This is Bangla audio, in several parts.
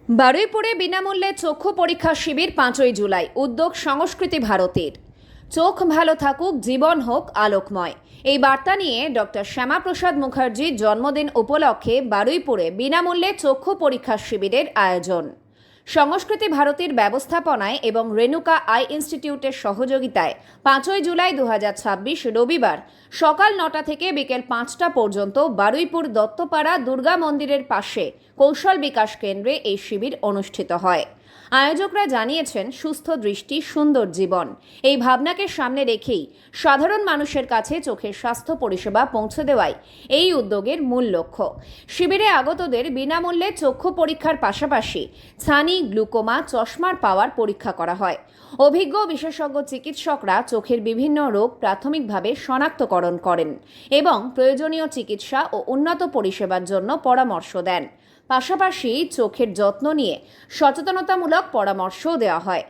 বারুইপুরে বিনামূল্যে চক্ষু পরীক্ষা শিবির 5ই জুলাই। উদ্যোগ সংস্কৃতি ভারতীর। চোখ ভালো থাকুক, জীবন হোক আলোকময়, এই বার্তা নিয়ে ডক্টর শ্যামাপ্রসাদ মুখার্জির জন্মদিন উপলক্ষে বারুইপুরে বিনামূল্যে চক্ষু পরীক্ষা শিবিরের আয়োজন। সংস্কৃতি ভারতীর ব্যবস্থাপনায় এবং রেণুকা আই ইনস্টিটিউটের সহযোগিতায় 5ই জুলাই 2026 রবিবার সকাল 9টা থেকে বিকেল 5টা পর্যন্ত বারুইপুর দত্তপাড়া দুর্গা মন্দিরের পাশে কৌশল বিকাশ কেন্দ্রে এই শিবির অনুষ্ঠিত হয়। আয়োজকরা জানিয়েছেন, সুস্থ দৃষ্টি সুন্দর জীবন, এই ভাবনাকে সামনে রেখেই সাধারণ মানুষের কাছে চোখের স্বাস্থ্য পরিষেবা পৌঁছে দেওয়াই এই উদ্যোগের মূল লক্ষ্য। শিবিরে আগতদের বিনামূল্যে চক্ষু পরীক্ষার পাশাপাশি ছানি, গ্লুকোমা, চশমার পাওয়ার পরীক্ষা করা হয়। অভিজ্ঞ বিশেষজ্ঞ চিকিৎসকরা চোখের বিভিন্ন রোগ প্রাথমিকভাবে শনাক্তকরণ করেন এবং প্রয়োজনীয় চিকিৎসা ও উন্নত পরিষেবার জন্য পরামর্শ দেন। পাশাপাশি চোখের যত্ন নিয়ে সচেতনতামূলক পরামর্শও দেওয়া হয়।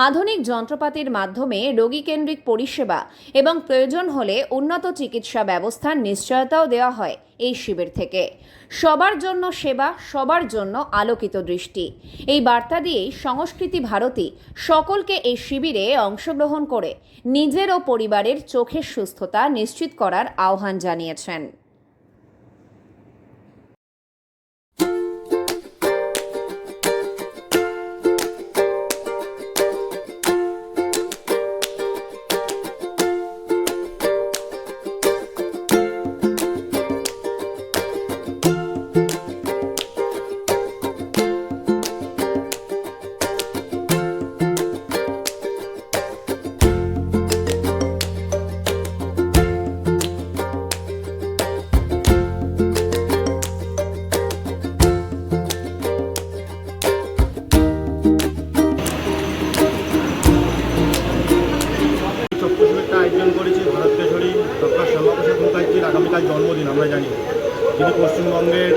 আধুনিক যন্ত্রপাতির মাধ্যমে রোগীকেন্দ্রিক পরিষেবা এবং প্রয়োজন হলে উন্নত চিকিৎসা ব্যবস্থার নিশ্চয়তাও দেওয়া হয় এই শিবির থেকে। সবার জন্য সেবা, সবার জন্য আলোকিত দৃষ্টি, এই বার্তা দিয়েই সংস্কৃতি ভারতী সকলকে এই শিবিরে অংশগ্রহণ করে নিজের ও পরিবারের চোখের সুস্থতা নিশ্চিত করার আহ্বান জানিয়েছেন। আয়োজন করেছি ভারত কেশরী ডক্টর শ্যামাপ্রসাদ মুখার্জির আগামীকাল জন্মদিন। আমরা জানি তিনি পশ্চিমবঙ্গের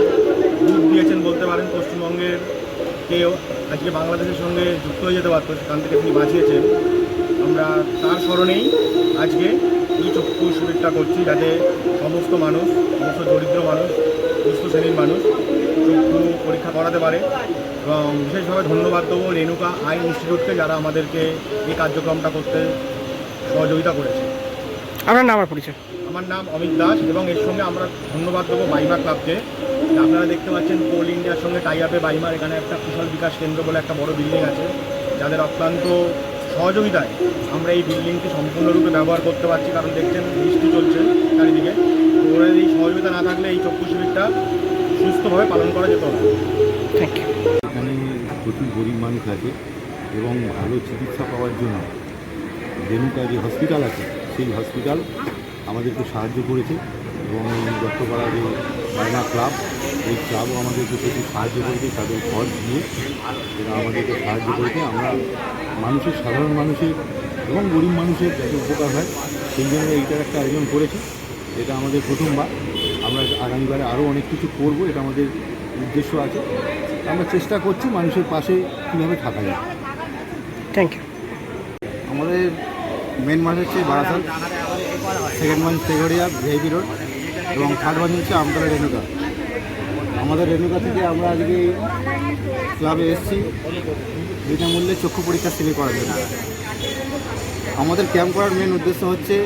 রূপ দিয়েছেন বলতে পারেন। পশ্চিমবঙ্গের কেউ আজকে বাংলাদেশের সঙ্গে যুক্ত হয়ে যেতে পারত, সেখান থেকে তিনি বাঁচিয়েছেন। আমরা তার স্মরণেই আজকে এই চক্ষু শিবিরটা করছি, যাতে সমস্ত মানুষ, সমস্ত দরিদ্র মানুষ, সুস্থ শ্রেণীর মানুষ চক্ষু পরীক্ষা করাতে পারে। এবং বিশেষভাবে ধন্যবাদ দেবো রেণুকা আই ইনস্টিটিউটকে, যারা আমাদেরকে এই কার্যক্রমটা করতে সহযোগিতা করেছে। আপনার নাম আর পরিচয়? আমার নাম অমিত দাস। এবং এর সঙ্গে আমরা ধন্যবাদ দেবো বাইমা ক্লাবকে। আপনারা দেখতে পাচ্ছেন কোল ইন্ডিয়ার সঙ্গে টাই আপে বাইমার এখানে একটা কুশল বিকাশ কেন্দ্র বলে একটা বড় বিল্ডিং আছে, যাদের অত্যন্ত সহযোগিতায় আমরা এই বিল্ডিংটি সম্পূর্ণরূপে ব্যবহার করতে পারছি। কারণ দেখছেন বৃষ্টি চলছে চারিদিকে, ওরা এই সহযোগিতা না থাকলে এই চক্ষু শিবিরটা সুস্থভাবে পালন করা যেত না। Thank you. এখানে প্রচুর গরিব মানুষ আছে এবং ভালো চিকিৎসা পাওয়ার জন্য রেণুকা যে হসপিটাল আছে, সেই হসপিটাল আমাদেরকে সাহায্য করেছে। এবং দত্তপাড়া যে বাইমা ক্লাব, এই ক্লাবও আমাদেরকে প্রচুর সাহায্য করেছে, তাদের ঘর দিয়ে এরা আমাদেরকে সাহায্য করেছে। আমরা মানুষের, সাধারণ মানুষের এবং গরিব মানুষের যাতে উপকার হয় সেই জন্য এইটার একটা আয়োজন করেছি। এটা আমাদের প্রথমবার। আমরা আগামীবারে আরও অনেক কিছু করব, এটা আমাদের উদ্দেশ্য আছে। আমরা চেষ্টা করছি মানুষের পাশে কীভাবে থাকা যায়। Thank you. আমাদের মেন মাঠ হচ্ছে বারাসাত, সেকেন্ড মাঠ তেঘড়িয়া ভিআইপি রোড, এবং থার্ড মাঠ হচ্ছে আমতলা রেণুকা। আমাদের রেণুকা থেকে আমরা আজকে ক্লাবে এসেছি বিনামূল্যে চক্ষু পরীক্ষা শিবির করার জন্য। আমাদের ক্যাম্প করার মেন উদ্দেশ্য হচ্ছে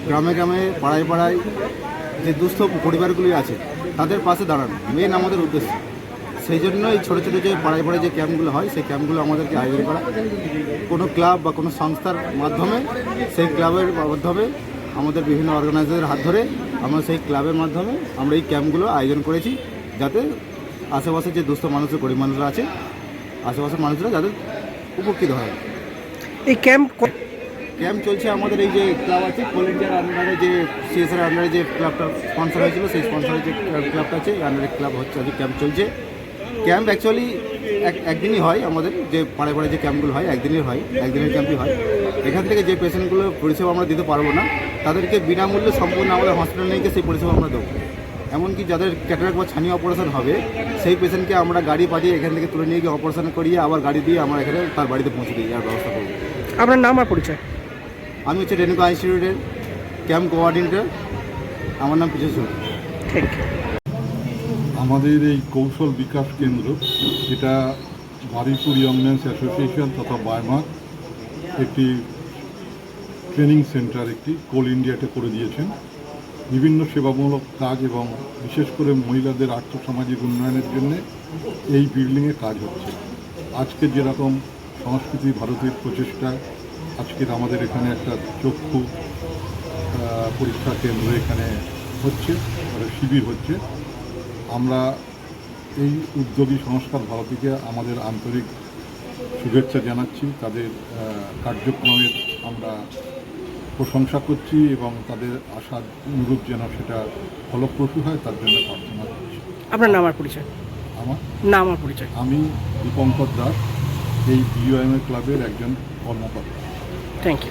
গ্রামে গ্রামে, পাড়ায় পাড়ায় যে দুস্থ পরিবারগুলি আছে তাদের পাশে দাঁড়ানো মেন আমাদের উদ্দেশ্য। সেই জন্য এই ছোটো ছোটো যে পাড়ায় পাড়ায় যে ক্যাম্পগুলো হয়, সেই ক্যাম্পগুলো আমাদেরকে আয়োজন করা। কোনো ক্লাব বা কোনো সংস্থার মাধ্যমে, সেই ক্লাবের মাধ্যমে আমাদের বিভিন্ন অর্গানাইজারের হাত ধরে আমরা সেই ক্লাবের মাধ্যমে আমরা এই ক্যাম্পগুলো আয়োজন করেছি, যাতে আশেপাশে যে দুস্থ মানুষের, গরিব মানুষরা আছে, আশেপাশের মানুষরা যাদের উপকৃত হয়। এই ক্যাম্প চলছে আমাদের এই যে ক্লাব আছে কোল ইন্ডিয়ার আন্ডারে, যে সিএসআর আন্ডারে যে ক্লাবটা স্পন্সর হয়েছিল, সেই স্পন্সরের যে ক্লাবটা আছে, এই আন্ডারে ক্লাব হচ্ছে, আজকে ক্যাম্প চলছে। ক্যাম্প অ্যাকচুয়ালি একদিনই হয়। আমাদের যে পাড়ায় পাড়ায় যে ক্যাম্পগুলো হয় একদিনের হয়, একদিনের ক্যাম্পই হয়। এখান থেকে যে পেশেন্টগুলো পরিষেবা আমরা দিতে পারবো না, তাদেরকে বিনামূল্যে সম্পূর্ণ আমাদের হসপিটাল নিয়ে গিয়ে সেই পরিষেবা আমরা দেবো। এমনকি যাদের ক্যাটারাক্ট বা ছানি অপারেশন হবে, সেই পেশেন্টকে আমরা গাড়ি পাঠিয়ে এখান থেকে তুলে নিয়ে গিয়ে অপারেশন করিয়ে আবার গাড়ি দিয়ে আমরা এখানে তার বাড়িতে পৌঁছে দিই, আর ব্যবস্থা করবো। আপনার নাম আর পরিচয়? আমি হচ্ছে রেণুকা ইনস্টিটিউটের ক্যাম্প কোঅর্ডিনেটর। আমার নাম পিছু। Thank you. আমাদের এই কৌশল বিকাশ কেন্দ্র এটা বারুইপুর ইয়ং ম্যানস অ্যাসোসিয়েশন তথা বায়মার একটি ট্রেনিং সেন্টার একটি কোল ইন্ডিয়াতে করে দিয়েছেন। বিভিন্ন সেবামূলক কাজ এবং বিশেষ করে মহিলাদের আর্থসামাজিক উন্নয়নের জন্য এই বিল্ডিংয়ে কাজ হচ্ছে। আজকে যেরকম সংস্কৃতি ভারতের প্রচেষ্টায় আজকের আমাদের এখানে একটা চক্ষু পরীক্ষা কেন্দ্র এখানে হচ্ছে, শিবির হচ্ছে। আমরা এই উদ্যোগী সংস্কার ভারতীকে আমাদের আন্তরিক শুভেচ্ছা জানাচ্ছি। তাদের কার্যক্রমের আমরা প্রশংসা করছি এবং তাদের আশার অনুরূপ যেন সেটা ফলপ্রসূ হয় তার জন্য প্রার্থনা করছি। আপনার নাম আর পরিচয়। নাম আর পরিচয়। আমি দীপঙ্কর দাস, এই বিওএমএ ক্লাবের একজন কর্মকর্তা। Thank you.